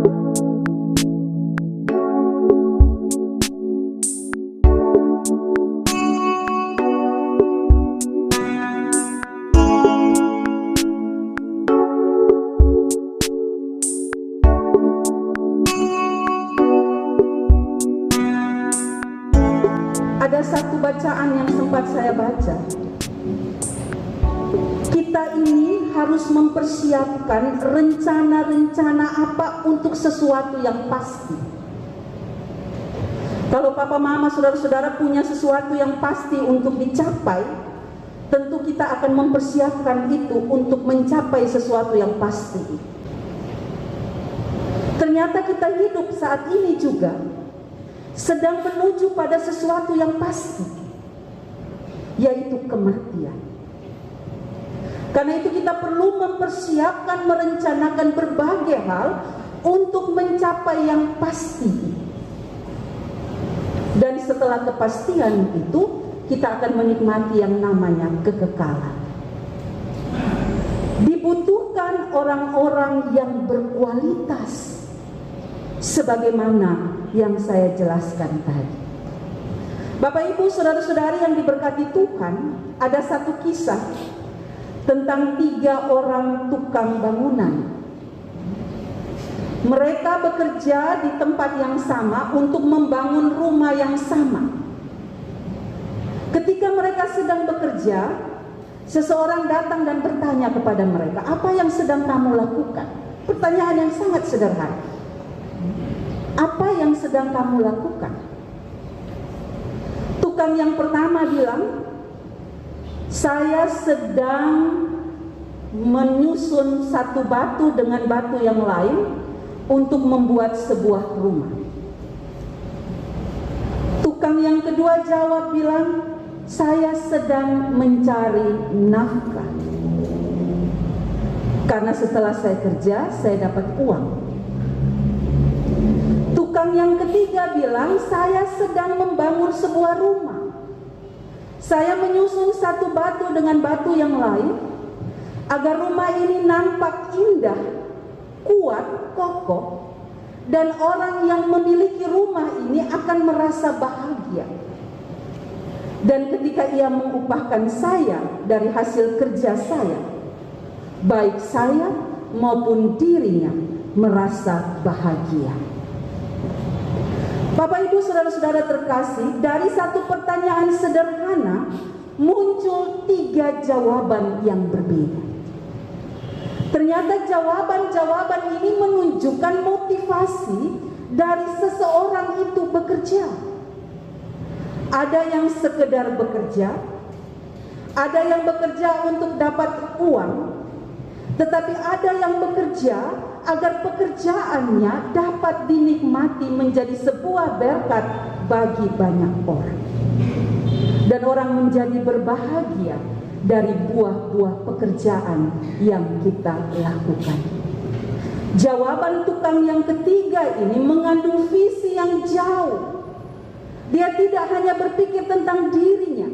Ada satu bacaan yang sempat saya baca. Kita ini harus mempersiapkan rencana-rencana apa untuk sesuatu yang pasti. Kalau papa mama saudara-saudara punya sesuatu yang pasti untuk dicapai, tentu kita akan mempersiapkan itu untuk mencapai sesuatu yang pasti. Ternyata kita hidup saat ini juga sedang menuju pada sesuatu yang pasti, yaitu kematian. Karena itu kita perlu mempersiapkan, merencanakan berbagai hal untuk mencapai yang pasti. Dan setelah kepastian itu, kita akan menikmati yang namanya kekekalan. Dibutuhkan orang-orang yang berkualitas, sebagaimana yang saya jelaskan tadi. Bapak Ibu saudara-saudari yang diberkati Tuhan, ada satu kisah tentang 3 orang tukang bangunan. Mereka bekerja di tempat yang sama untuk membangun rumah yang sama. Ketika mereka sedang bekerja, seseorang datang dan bertanya kepada mereka, "Apa yang sedang kamu lakukan?" Pertanyaan yang sangat sederhana. Apa yang sedang kamu lakukan? Tukang yang pertama bilang, "Saya sedang menyusun satu batu dengan batu yang lain untuk membuat sebuah rumah." Tukang yang kedua jawab bilang, "Saya sedang mencari nafkah. Karena setelah saya kerja, saya dapat uang." Tukang yang ketiga bilang, "Saya sedang membangun sebuah rumah. Saya menyusun satu batu dengan batu yang lain agar rumah ini nampak indah, kuat, kokoh, dan orang yang memiliki rumah ini akan merasa bahagia. Dan ketika ia mengupahkan saya dari hasil kerja saya, baik saya maupun dirinya merasa bahagia." Bapak Ibu saudara-saudara terkasih, dari satu pertanyaan sederhana muncul 3 jawaban yang berbeda. Ternyata jawaban-jawaban ini menunjukkan motivasi dari seseorang itu bekerja. Ada yang sekedar bekerja, ada yang bekerja untuk dapat uang, tetapi ada yang bekerja agar pekerjaannya dapat dinikmati menjadi sebuah berkat bagi banyak orang. Dan orang menjadi berbahagia dari buah-buah pekerjaan yang kita lakukan. Jawaban tukang yang ketiga ini mengandung visi yang jauh. Dia tidak hanya berpikir tentang dirinya,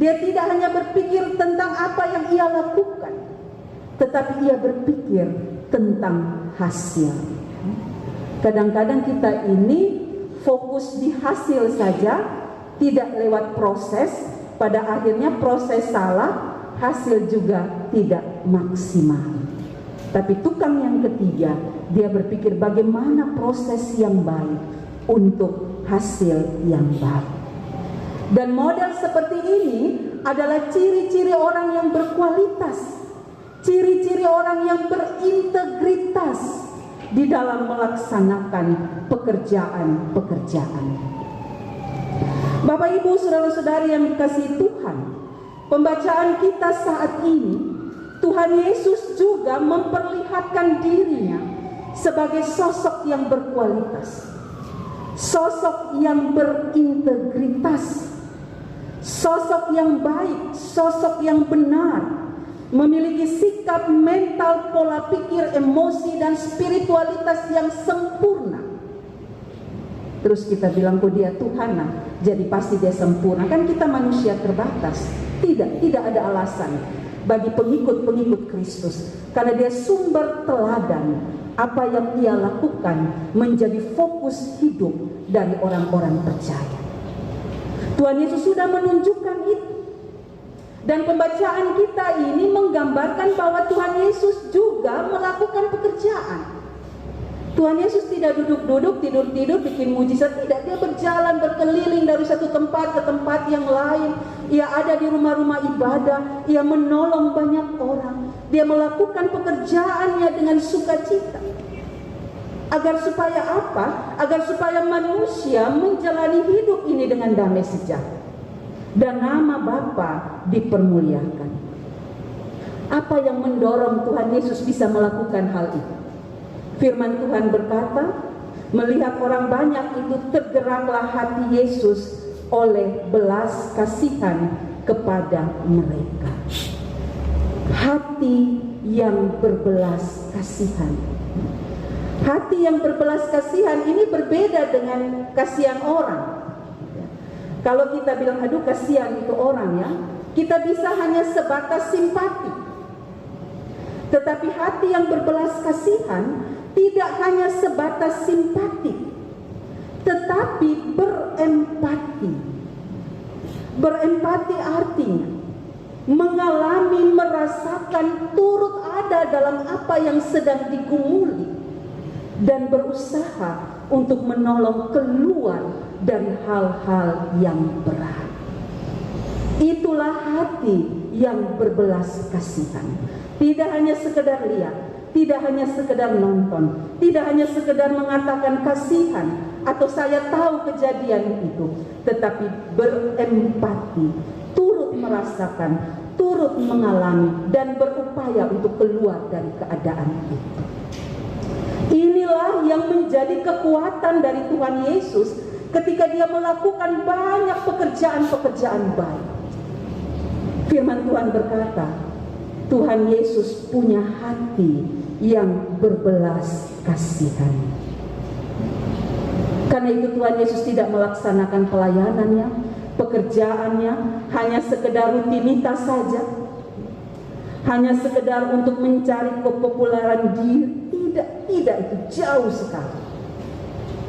dia tidak hanya berpikir tentang apa yang ia lakukan, tetapi ia berpikir tentang hasil. Kadang-kadang kita ini fokus di hasil saja, tidak lewat proses. Pada akhirnya proses salah, hasil juga tidak maksimal. Tapi tukang yang ketiga, dia berpikir bagaimana proses yang baik untuk hasil yang baik. Dan model seperti ini adalah ciri-ciri orang yang berkualitas, ciri-ciri orang yang berintegritas di dalam melaksanakan pekerjaan-pekerjaan. Bapak Ibu saudara-saudari yang dikasihi Tuhan, pembacaan kita saat ini, Tuhan Yesus juga memperlihatkan dirinya sebagai sosok yang berkualitas, sosok yang berintegritas, sosok yang baik, sosok yang benar, memiliki sikap mental, pola pikir, emosi, dan spiritualitas yang sempurna. Terus kita bilang, kok dia Tuhan, jadi pasti dia sempurna. Kan kita manusia terbatas. Tidak ada alasan bagi pengikut-pengikut Kristus. Karena dia sumber teladan apa yang ia lakukan menjadi fokus hidup dari orang-orang percaya. Tuhan Yesus sudah menunjukkan itu. Dan pembacaan kita ini menggambarkan bahwa Tuhan Yesus juga melakukan pekerjaan. Tuhan Yesus tidak duduk-duduk, tidur-tidur, bikin mujizat. Tidak, dia berjalan berkeliling dari satu tempat ke tempat yang lain. Ia ada di rumah-rumah ibadah. Ia menolong banyak orang. Dia melakukan pekerjaannya dengan sukacita. Agar supaya apa? Agar supaya manusia menjalani hidup ini dengan damai sejahtera. Dan nama Bapa dipermuliakan. Apa yang mendorong Tuhan Yesus bisa melakukan hal itu? Firman Tuhan berkata, melihat orang banyak itu tergeraklah hati Yesus oleh belas kasihan kepada mereka. Hati yang berbelas kasihan. Hati yang berbelas kasihan ini berbeda dengan kasihan orang. Kalau kita bilang aduh kasihan itu orang ya, kita bisa hanya sebatas simpati. Tetapi hati yang berbelas kasihan tidak hanya sebatas simpati, tetapi berempati. Berempati artinya mengalami, merasakan, turut ada dalam apa yang sedang digumuli dan berusaha untuk menolong keluar dari hal-hal yang berat. Itulah hati yang berbelas kasihan. Tidak hanya sekedar lihat, tidak hanya sekedar nonton, tidak hanya sekedar mengatakan kasihan atau saya tahu kejadian itu, tetapi berempati, turut merasakan, turut mengalami dan berupaya untuk keluar dari keadaan itu. Inilah yang menjadi kekuatan dari Tuhan Yesus ketika dia melakukan banyak pekerjaan-pekerjaan baik. Firman Tuhan berkata, Tuhan Yesus punya hati yang berbelas kasihan. Karena itu Tuhan Yesus tidak melaksanakan pelayanannya, pekerjaannya hanya sekedar rutinitas saja, hanya sekedar untuk mencari kepopularan diri. Tidak, itu jauh sekali.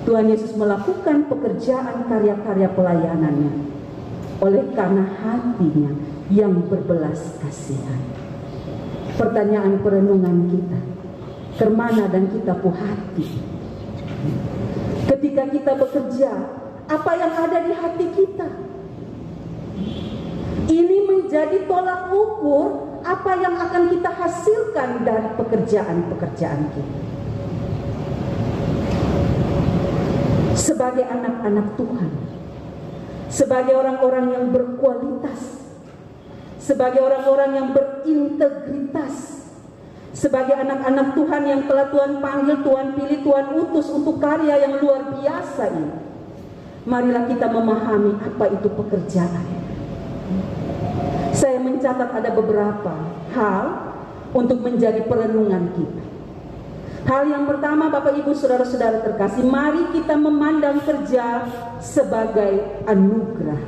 Tuhan Yesus melakukan pekerjaan karya-karya pelayanannya oleh karena hatinya yang berbelas kasihan. Pertanyaan perenungan kita, kemana dan kita pu hati? Ketika kita bekerja, apa yang ada di hati kita? Ini menjadi tolak ukur apa yang akan kita hasilkan dari pekerjaan-pekerjaan kita. Sebagai anak-anak Tuhan, sebagai orang-orang yang berkualitas, sebagai orang-orang yang berintegritas, sebagai anak-anak Tuhan yang telah Tuhan panggil, Tuhan pilih, Tuhan utus untuk karya yang luar biasa ini, marilah kita memahami apa itu pekerjaan. Saya mencatat ada beberapa hal untuk menjadi perenungan kita. Hal yang pertama, Bapak Ibu Saudara-saudara terkasih, mari kita memandang kerja sebagai anugerah.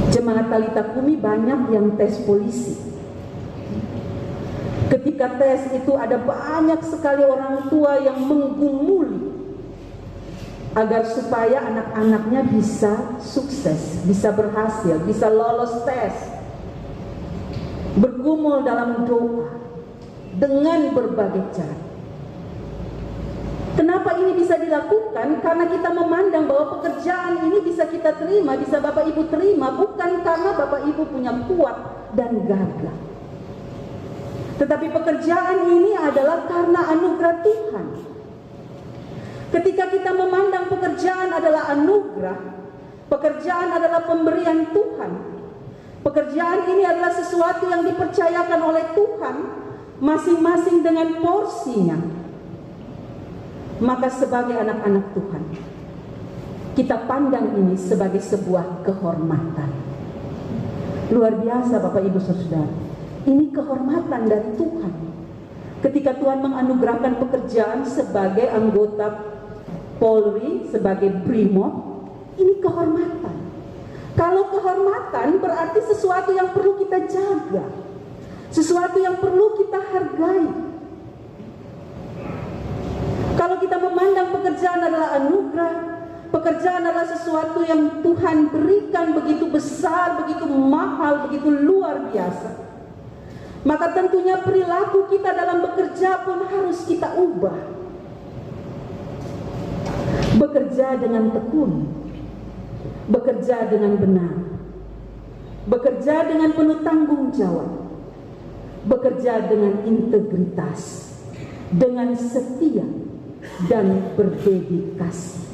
Jemaat Talita Kumi banyak yang tes polisi. Ketika tes itu ada banyak sekali orang tua yang menggumuli agar supaya anak-anaknya bisa sukses, bisa berhasil, bisa lolos tes. Bergumul dalam doa dengan berbagai cara. Kenapa ini bisa dilakukan? Karena kita memandang bahwa pekerjaan ini bisa kita terima, bisa Bapak Ibu terima, bukan karena Bapak Ibu punya kuat dan gagah. Tetapi pekerjaan ini adalah karena anugerah Tuhan. Ketika kita memandang pekerjaan adalah anugerah, pekerjaan adalah pemberian Tuhan, pekerjaan ini adalah sesuatu yang dipercayakan oleh Tuhan, masing-masing dengan porsinya. Maka sebagai anak-anak Tuhan, kita pandang ini sebagai sebuah kehormatan. Luar biasa Bapak Ibu Saudara, ini kehormatan dari Tuhan. Ketika Tuhan menganugerahkan pekerjaan sebagai anggota Polri, sebagai Brimob, ini kehormatan. Kalau kehormatan berarti sesuatu yang perlu kita jaga, sesuatu yang perlu kita hargai. pekerjaan adalah sesuatu yang Tuhan berikan begitu besar, begitu mahal, begitu luar biasa, maka tentunya perilaku kita dalam bekerja pun harus kita ubah. Bekerja dengan tekun, bekerja dengan benar, bekerja dengan penuh tanggung jawab, bekerja dengan integritas, dengan setia dan berdedikasi.